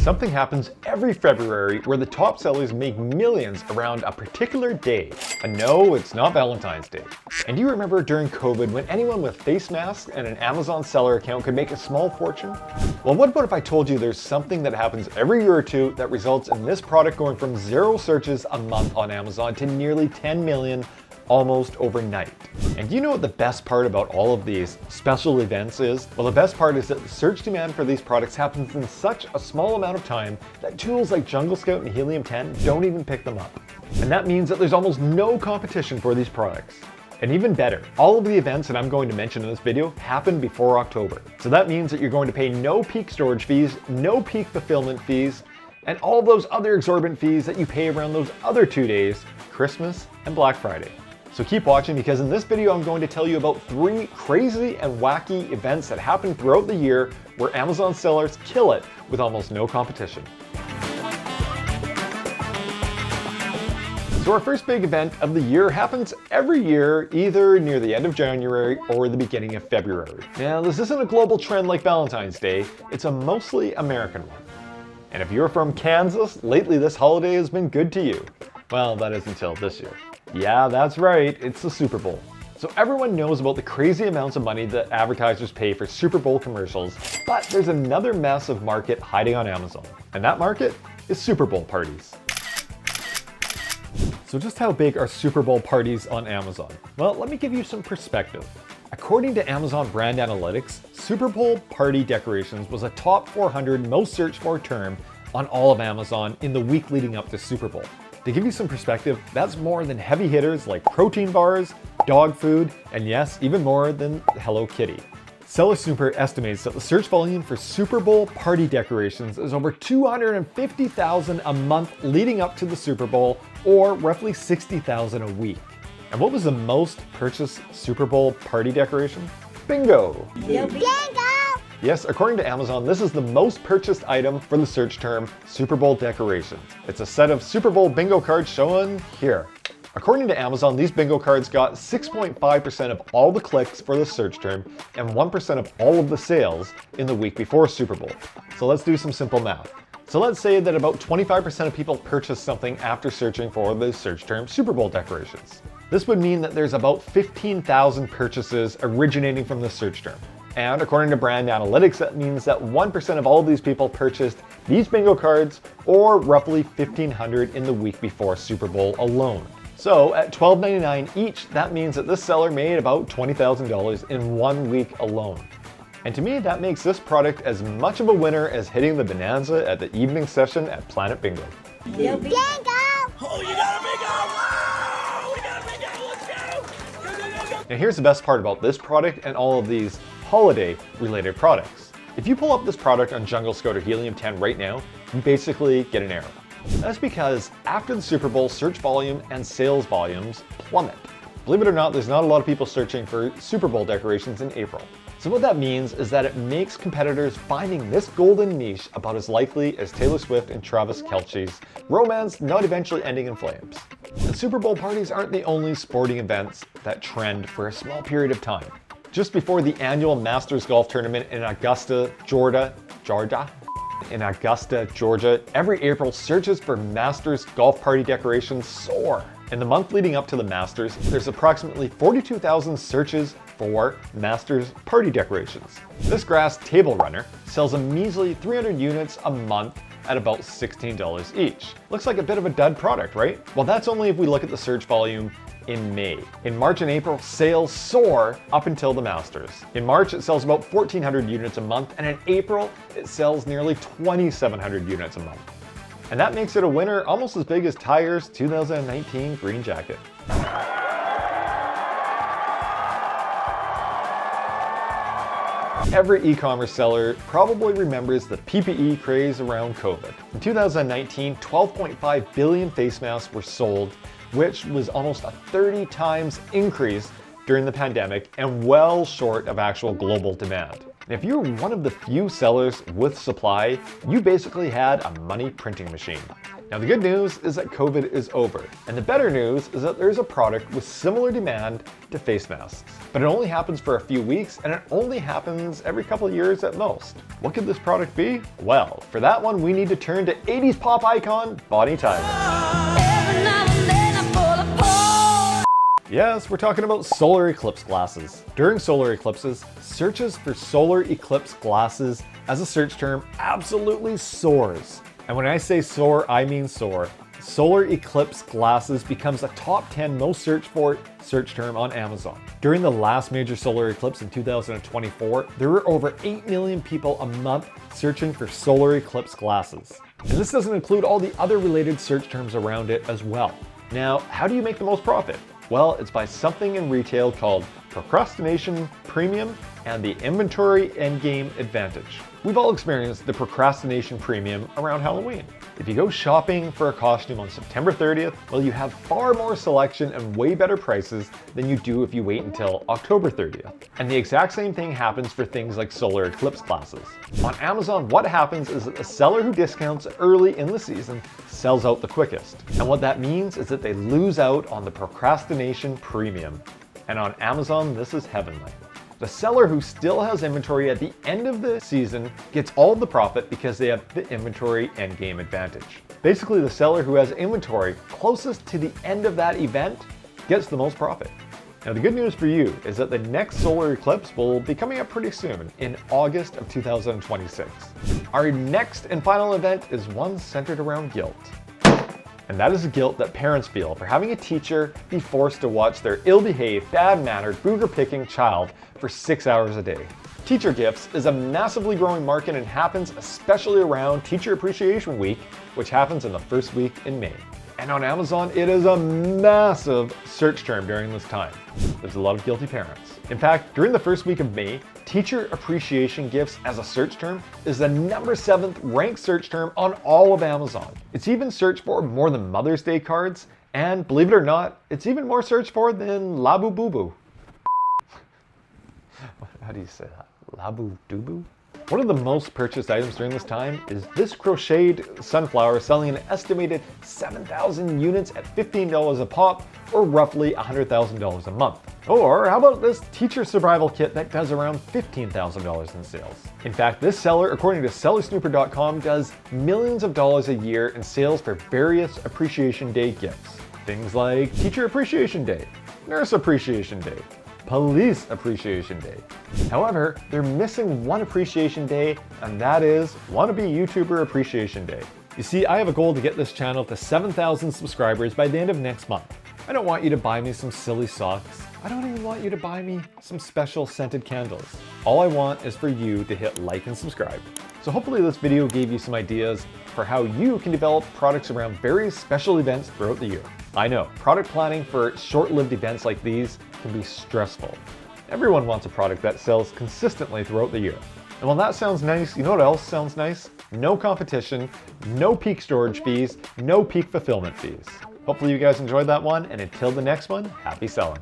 Something happens every February where the top sellers make millions around a particular day. And no, it's not Valentine's Day. And do you remember during COVID when anyone with face masks and an Amazon seller account could make a small fortune? Well, what about if I told you there's something that happens every year or two that results in this product going from 0 searches a month on Amazon to nearly 10 million almost overnight. And do you know what the best part about all of these special events is? Well, the best part is that the search demand for these products happens in such a small amount of time that tools like Jungle Scout and Helium 10 don't even pick them up. And that means that there's almost no competition for these products. And even better, all of the events that I'm going to mention in this video happen before October. So that means that you're going to pay no peak storage fees, no peak fulfillment fees, and all those other exorbitant fees that you pay around those other 2 days, Christmas and Black Friday. So keep watching, because in this video I'm going to tell you about 3 crazy and wacky events that happen throughout the year where Amazon sellers kill it with almost no competition. So our first big event of the year happens every year, either near the end of January or the beginning of February. Now, this isn't a global trend like Valentine's Day, it's a mostly American one. And if you're from Kansas, lately this holiday has been good to you. Well, that is until this year. Yeah, that's right, it's the Super Bowl. So everyone knows about the crazy amounts of money that advertisers pay for Super Bowl commercials, but there's another massive market hiding on Amazon. And that market is Super Bowl parties. So just how big are Super Bowl parties on Amazon? Well, let me give you some perspective. According to Amazon Brand Analytics, Super Bowl party decorations was a top 400 most searched for term on all of Amazon in the week leading up to Super Bowl. To give you some perspective, that's more than heavy hitters like protein bars, dog food, and yes, even more than Hello Kitty. Seller Super estimates that the search volume for Super Bowl party decorations is over 250,000 a month leading up to the Super Bowl, or roughly 60,000 a week. And what was the most purchased Super Bowl party decoration? Bingo! Bingo! Yes, according to Amazon, this is the most purchased item for the search term Super Bowl decorations. It's a set of Super Bowl bingo cards shown here. According to Amazon, these bingo cards got 6.5% of all the clicks for the search term and 1% of all of the sales in the week before Super Bowl. So let's do some simple math. So let's say that about 25% of people purchase something after searching for the search term Super Bowl decorations. This would mean that there's about 15,000 purchases originating from the search term. And according to Brand Analytics, that means that 1% of all of these people purchased these bingo cards, or roughly 1,500 in the week before Super Bowl alone. So at $12.99 each, that means that this seller made about $20,000 in 1 week alone. And to me, that makes this product as much of a winner as hitting the bonanza at the evening session at Planet Bingo. Bingo! Oh, you got a bingo! Wow! We got a bingo! Let's go! Go, go, go, go! Now here's the best part about this product and all of these holiday-related products. If you pull up this product on Jungle Scout or Helium 10 right now, you basically get an error. That's because after the Super Bowl, search volume and sales volumes plummet. Believe it or not, there's not a lot of people searching for Super Bowl decorations in April. So what that means is that it makes competitors finding this golden niche about as likely as Taylor Swift and Travis Kelce's romance not eventually ending in flames. And Super Bowl parties aren't the only sporting events that trend for a small period of time. Just before the annual Masters golf tournament in Augusta, Georgia, every April searches for Masters golf party decorations soar. In the month leading up to the Masters, there's approximately 42,000 searches for Masters party decorations. This grass table runner sells a measly 300 units a month at about $16 each. Looks like a bit of a dud product, right? Well, that's only if we look at the search volume in May. In March and April, sales soar up until the Masters. In March, it sells about 1,400 units a month, and in April, it sells nearly 2,700 units a month. And that makes it a winner almost as big as Tiger's 2019 green jacket. Every e-commerce seller probably remembers the PPE craze around COVID. In 2019, 12.5 billion face masks were sold, which was almost a 30 times increase during the pandemic and well short of actual global demand. And if you were one of the few sellers with supply, you basically had a money printing machine. Now the good news is that COVID is over, and the better news is that there's a product with similar demand to face masks. But it only happens for a few weeks, and it only happens every couple of years at most. What could this product be? Well, for that one we need to turn to 80s pop icon Bonnie Tyler. Yes, we're talking about solar eclipse glasses. During solar eclipses, searches for solar eclipse glasses as a search term absolutely soars. And when I say soar, I mean soar. Solar eclipse glasses becomes a top 10 most searched for search term on Amazon. During the last major solar eclipse in 2024, there were over 8 million people a month searching for solar eclipse glasses. And this doesn't include all the other related search terms around it as well. Now, how do you make the most profit? Well, it's by something in retail called procrastination premium and the inventory endgame advantage. We've all experienced the procrastination premium around Halloween. If you go shopping for a costume on September 30th, well, you have far more selection and way better prices than you do if you wait until October 30th. And the exact same thing happens for things like solar eclipse glasses. On Amazon, what happens is that the seller who discounts early in the season sells out the quickest. And what that means is that they lose out on the procrastination premium. And on Amazon, this is heavenly. The seller who still has inventory at the end of the season gets all the profit because they have the inventory endgame advantage. Basically, the seller who has inventory closest to the end of that event gets the most profit. Now, the good news for you is that the next solar eclipse will be coming up pretty soon, in August of 2026. Our next and final event is one centered around guilt. And that is the guilt that parents feel for having a teacher be forced to watch their ill-behaved, bad-mannered, booger-picking child for 6 hours a day. Teacher gifts is a massively growing market and happens especially around Teacher Appreciation Week, which happens in the first week in May. And on Amazon, it is a massive search term during this time. There's a lot of guilty parents. In fact, during the first week of May, Teacher Appreciation Gifts as a search term is the number 7th ranked search term on all of Amazon. It's even searched for more than Mother's Day cards, and believe it or not, it's even more searched for than Labu Boo Boo. How do you say that? Labu Dubu? One of the most purchased items during this time is this crocheted sunflower selling an estimated 7,000 units at $15 a pop, or roughly $100,000 a month. Or how about this teacher survival kit that does around $15,000 in sales? In fact, this seller, according to sellersnooper.com, does millions of dollars a year in sales for various Appreciation Day gifts. Things like Teacher Appreciation Day, Nurse Appreciation Day, Police Appreciation Day. However, they're missing one Appreciation Day, and that is Wannabe YouTuber Appreciation Day. You see, I have a goal to get this channel to 7,000 subscribers by the end of next month. I don't want you to buy me some silly socks. I don't even want you to buy me some special scented candles. All I want is for you to hit like and subscribe. So hopefully this video gave you some ideas for how you can develop products around various special events throughout the year. I know, product planning for short-lived events like these can be stressful. Everyone wants a product that sells consistently throughout the year. And while that sounds nice, you know what else sounds nice? No competition, no peak storage fees, no peak fulfillment fees. Hopefully you guys enjoyed that one, and until the next one, happy selling.